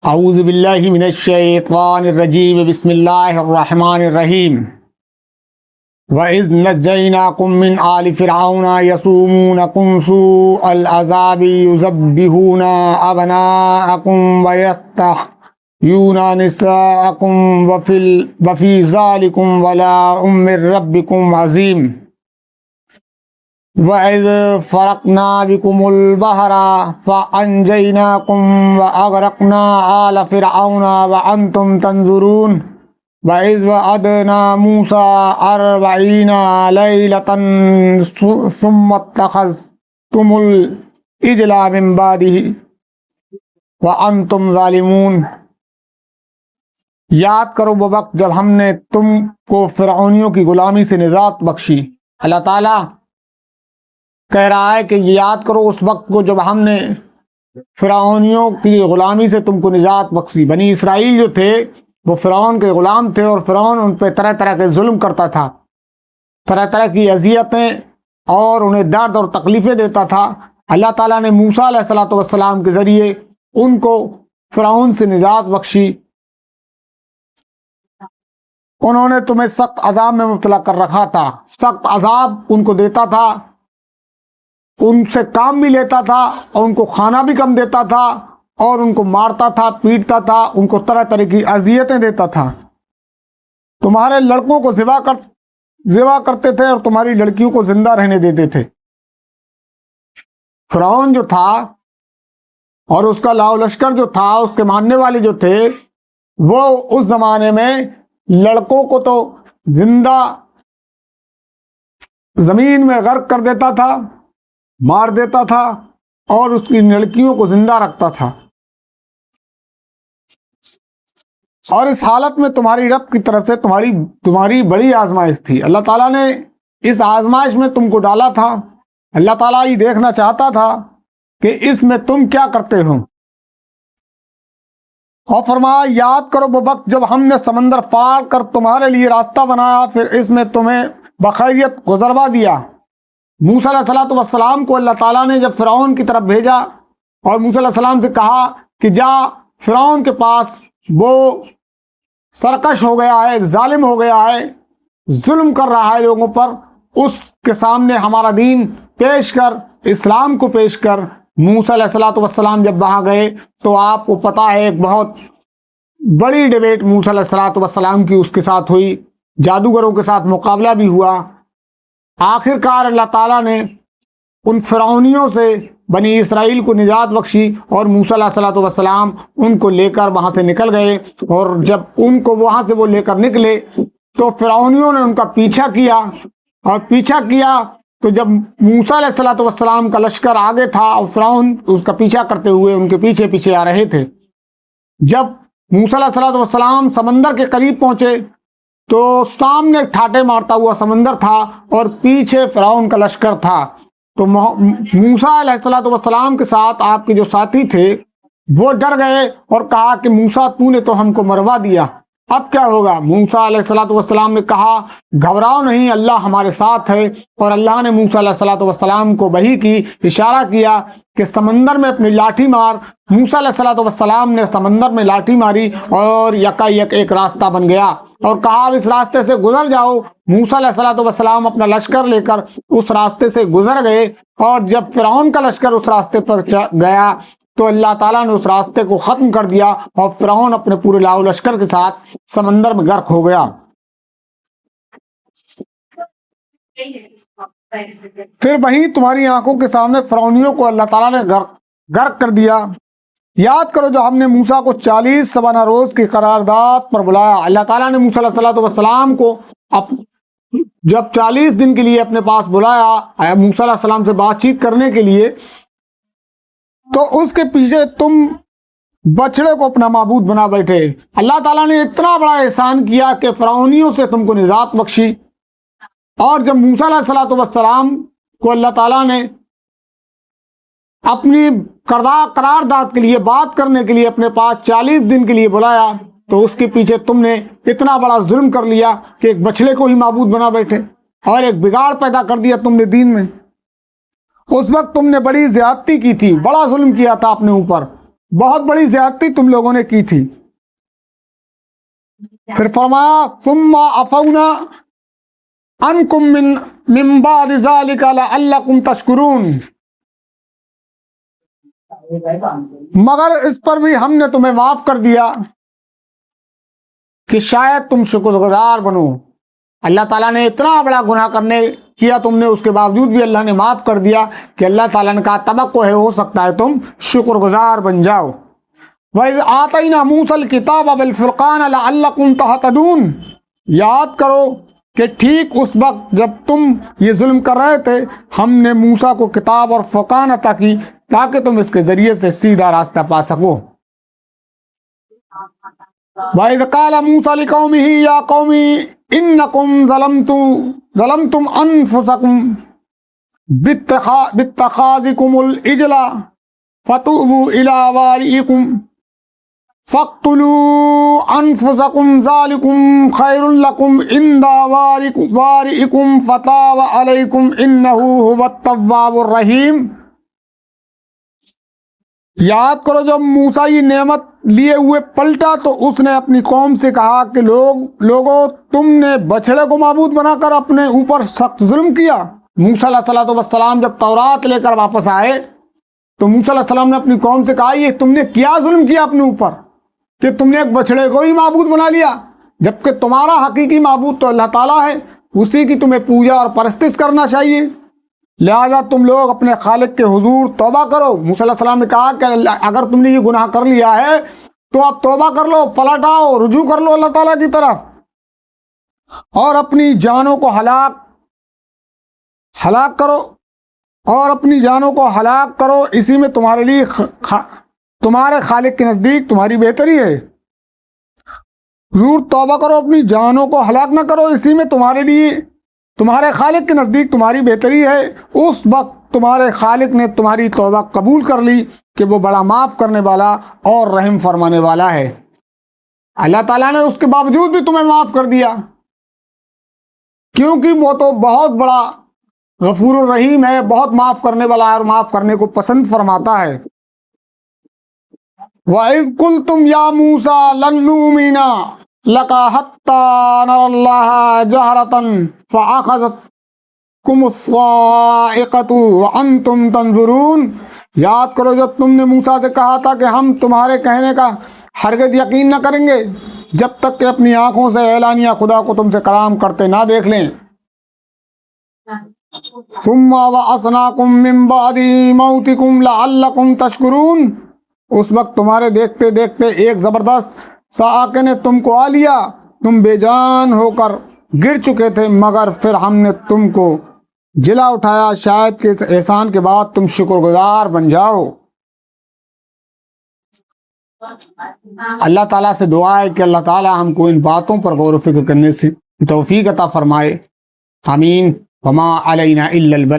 اعوذ باللہ من الشیطان الرجیم بسم اللہ الرحمن الرحیم وَإِذْ نَجَّيْنَاكُمْ مِنْ آلِ فِرْعَوْنَ يَسُومُونَكُمْ سُوءَ الْعَذَابِ يُذَبِّحُونَ أَبْنَاءَكُمْ وَيَسْتَحْيُونَ نِسَاءَكُمْ وَفِي ذَلِكُمْ بَلَاءٌ مِّن رَّبِّكُمْ عَظِيمٌ وَإِذْ فَرَقْنَا بِكُمُ الْبَحْرَ فَأَنجَيْنَاكُمْ وَأَغْرَقْنَا آلَ فِرْعَوْنَ وَأَنْتُمْ تَنظُرُونَ وَإِذْ وَعَدْنَا مُوسَىٰ 40 لَيْلَةً ثُمَّ اتَّخَذْتُمُ الْعِجْلَ مِن بَعْدِهِ وَأَنْتُمْ ظَالِمُونَ۔ یاد کرو وہ وقت جب ہم نے تم کو فرعونیوں کی غلامی سے نجات بخشی۔ اللہ تعالیٰ کہہ رہا ہے کہ یاد کرو اس وقت کو جب ہم نے فرعونیوں کی غلامی سے تم کو نجات بخشی۔ بنی اسرائیل جو تھے وہ فرعون کے غلام تھے، اور فرعون ان پہ طرح طرح کے ظلم کرتا تھا، طرح طرح کی اذیتیں اور انہیں درد اور تکلیفیں دیتا تھا۔ اللہ تعالیٰ نے موسیٰ علیہ السلام کے ذریعے ان کو فرعون سے نجات بخشی۔ انہوں نے تمہیں سخت عذاب میں مبتلا کر رکھا تھا، سخت عذاب ان کو دیتا تھا، ان سے کام بھی لیتا تھا، اور ان کو کھانا بھی کم دیتا تھا، اور ان کو مارتا تھا، پیٹتا تھا، ان کو طرح طرح کی اذیتیں دیتا تھا۔ تمہارے لڑکوں کو ذبح کرتے تھے اور تمہاری لڑکیوں کو زندہ رہنے دیتے تھے۔ فرعون جو تھا اور اس کا لاؤ لشکر جو تھا، اس کے ماننے والے جو تھے، وہ اس زمانے میں لڑکوں کو تو زندہ زمین میں غرق کر دیتا تھا، مار دیتا تھا، اور اس کی لڑکیوں کو زندہ رکھتا تھا۔ اور اس حالت میں تمہاری رب کی طرف سے تمہاری بڑی آزمائش تھی۔ اللہ تعالیٰ نے اس آزمائش میں تم کو ڈالا تھا۔ اللہ تعالیٰ یہ دیکھنا چاہتا تھا کہ اس میں تم کیا کرتے ہو۔ اور فرمایا یاد کرو وہ وقت جب ہم نے سمندر پار کر تمہارے لیے راستہ بنایا، پھر اس میں تمہیں بخیریت گزروا دیا۔ موسیٰ علیہ السلام کو اللہ تعالیٰ نے جب فرعون کی طرف بھیجا اور موسیٰ علیہ السلام سے کہا کہ جا فرعون کے پاس، وہ سرکش ہو گیا ہے، ظالم ہو گیا ہے، ظلم کر رہا ہے لوگوں پر، اس کے سامنے ہمارا دین پیش کر، اسلام کو پیش کر۔ موسیٰ علیہ السلام جب وہاں گئے تو آپ کو پتہ ہے ایک بہت بڑی ڈیبیٹ موسیٰ علیہ السلام کی اس کے ساتھ ہوئی، جادوگروں کے ساتھ مقابلہ بھی ہوا۔ آخر کار اللہ تعالیٰ نے ان فرعونیوں سے بنی اسرائیل کو نجات بخشی، اور موسیٰ علیہ السلام ان کو لے کر وہاں سے نکل گئے۔ اور جب ان کو وہاں سے وہ لے کر نکلے تو فرعونیوں نے ان کا پیچھا کیا، اور پیچھا کیا تو جب موسیٰ علیہ السلام کا لشکر آگے تھا اور فرعون اس کا پیچھا کرتے ہوئے ان کے پیچھے پیچھے آ رہے تھے، جب موسیٰ علیہ السلام سمندر کے قریب پہنچے تو سامنے ٹھاٹے مارتا ہوا سمندر تھا اور پیچھے فرعون کا لشکر تھا۔ تو موسیٰ علیہ السلام کے ساتھ آپ کے جو ساتھی تھے وہ ڈر گئے اور کہا کہ موسیٰ تو نے تو ہم کو مروا دیا، اب کیا ہوگا؟ موسیٰ علیہ السلام نے کہا گھبراؤ نہیں، اللہ ہمارے ساتھ ہے۔ اور اللہ نے موسیٰ علیہ السلام کو وحی کی، اشارہ کیا کہ سمندر میں اپنی لاٹھی مار۔ موسیٰ علیہ السلام نے سمندر میں لاٹھی ماری اور یکایک ایک راستہ بن گیا، اور کہا اب اس راستے سے گزر جاؤ۔ موسیٰ علیہ السلام اپنا لشکر لے کر اس راستے سے گزر گئے، اور جب فرعون کا لشکر اس راستے پر گیا تو اللہ تعالیٰ نے اس راستے کو ختم کر دیا، اور فرعون اپنے پورے لاؤ لشکر کے ساتھ سمندر میں غرق ہو گیا۔ پھر وہیں تمہاری آنکھوں کے سامنے فرعونیوں کو اللہ تعالیٰ نے غرق کر دیا۔ یاد کرو جو ہم نے موسیٰ کو 40 شبانہ روز کی قرارداد پر بلایا۔ اللہ تعالیٰ نے موسیٰ علیہ السلام کو جب 40 دن کے لیے اپنے پاس بلایا موسیٰ علیہ السلام سے بات چیت کرنے کے لیے، تو اس کے پیچھے تم بچڑے کو اپنا معبود بنا بیٹھے۔ اللہ تعالیٰ نے اتنا بڑا احسان کیا کہ فرعونیوں سے تم کو نجات بخشی۔ اور جب موسیٰ علیہ السلام کو اللہ تعالیٰ نے اپنی قرارداد کے لیے بات کرنے کے لیے اپنے پاس 40 دن کے لیے بلایا، تو اس کے پیچھے تم نے اتنا بڑا ظلم کر لیا کہ ایک بچڑے کو ہی معبود بنا بیٹھے، اور ایک بگاڑ پیدا کر دیا تم نے دین میں۔ اس وقت تم نے بڑی زیادتی کی تھی، بڑا ظلم کیا تھا اپنے اوپر، بہت بڑی زیادتی تم لوگوں نے کی تھی۔ پھر فرمایا ثم عفونا عنکم من بعد ذلک لعلکم تشکرون، مگر اس پر بھی ہم نے تمہیں معاف کر دیا کہ شاید تم شکر گزار بنو۔ اللہ تعالیٰ نے اتنا بڑا گناہ کرنے کیا تم نے، اس کے باوجود بھی اللہ نے معاف کر دیا کہ اللہ تعالیٰ نے کہا توقع ہے ہو سکتا ہے تم شکر گزار بن جاؤ۔ وَإِذْ آتَيْنَا مُوسَى الْكِتَابَ بِالْفُرْقَانِ لَعَلَّكُمْ تَهْتَدُونَ، یاد کرو کہ ٹھیک اس وقت جب تم یہ ظلم کر رہے تھے ہم نے موسیٰ کو کتاب اور فرقان عطا کی تاکہ تم اس کے ذریعے سے سیدھا راستہ پا سکو۔ وَإِذْ قَالَ مُوسَى لِقَوْمِهِ يَا قَوْمِ إِنَّكُمْ ظَلَمْتُمْ أَنفُسَكُمْ بِاتِّخَاذِكُمُ الْعِجْلَ فَتُوبُوا إِلَىٰ بَارِئِكُمْ فَاقْتُلُوا أَنفُسَكُمْ ذَلِكُمْ خَيْرٌ لَكُمْ عِندَ بَارِئِكُمْ فَتَابَ عَلَيْكُمْ إِنَّهُ هُوَ التَّوَّابُ الرَّحِيمُ۔ یاد کرو جب موسیٰ یہ نعمت لیے ہوئے پلٹا تو اس نے اپنی قوم سے کہا کہ لوگوں تم نے بچھڑے کو معبود بنا کر اپنے اوپر سخت ظلم کیا۔ موسیٰ علیہ السلام جب تورات لے کر واپس آئے تو موسیٰ علیہ السلام نے اپنی قوم سے کہا یہ تم نے کیا ظلم کیا اپنے اوپر کہ تم نے ایک بچھڑے کو ہی معبود بنا لیا، جبکہ تمہارا حقیقی معبود تو اللہ تعالیٰ ہے، اسی کی تمہیں پوجا اور پرستش کرنا چاہیے، لہذا تم لوگ اپنے خالق کے حضور توبہ کرو۔ موسیٰ علیہ السلام نے کہا کہ اگر تم نے یہ گناہ کر لیا ہے تو آپ توبہ کر لو، پلٹ آؤ، رجوع کر لو اللہ تعالیٰ کی طرف، اور اپنی جانوں کو ہلاک کرو، اسی میں تمہارے لیے تمہارے خالق کے نزدیک تمہاری بہتری ہے۔ ضرور توبہ کرو، اپنی جانوں کو ہلاک نہ کرو، اسی میں تمہارے خالق کے نزدیک تمہاری بہتری ہے۔ اس وقت تمہارے خالق نے تمہاری توبہ قبول کر لی کہ وہ بڑا معاف کرنے والا اور رحم فرمانے والا ہے۔ اللہ تعالیٰ نے اس کے باوجود بھی تمہیں معاف کر دیا کیونکہ وہ تو بہت بڑا غفور الرحیم ہے، بہت معاف کرنے والا ہے اور معاف کرنے کو پسند فرماتا ہے۔ وَإِذْ قُلْتُمْ يَا مُوسَىٰ لَن نُّؤْمِنَ لَكَ حَتَّىٰ نَرَى اللَّهَ جَهْرَةً فَأَخَذَتْكُمُ الصَّاعِقَةُ وَأَنْتُمْ تَنظُرُونَ، یاد کرو جب تم نے موسیٰ سے کہا تھا کہ ہم تمہارے کہنے کا ہرگز یقین نہ کریں گے جب تک کہ اپنی آنکھوں سے اعلانیہ خدا کو تم سے کلام کرتے نہ دیکھ لیں۔ ثُمَّ بَعَثْنَاكُم مِّن بَعْدِ مَوْتِكُمْ لَعَلَّكُمْ تَشْكُرُونَ، اس وقت تمہارے دیکھتے دیکھتے ایک زبردست سائقے نے تم کو آ لیا، تم بے جان ہو کر گر چکے تھے، مگر پھر ہم نے تم کو جلا اٹھایا، شاید کہ اس احسان کے بعد تم شکر گزار بن جاؤ۔ اللہ تعالیٰ سے دعا ہے کہ اللہ تعالیٰ ہم کو ان باتوں پر غور و فکر کرنے سے توفیق عطا فرمائے، آمین۔ وما علینا الا البلاغ۔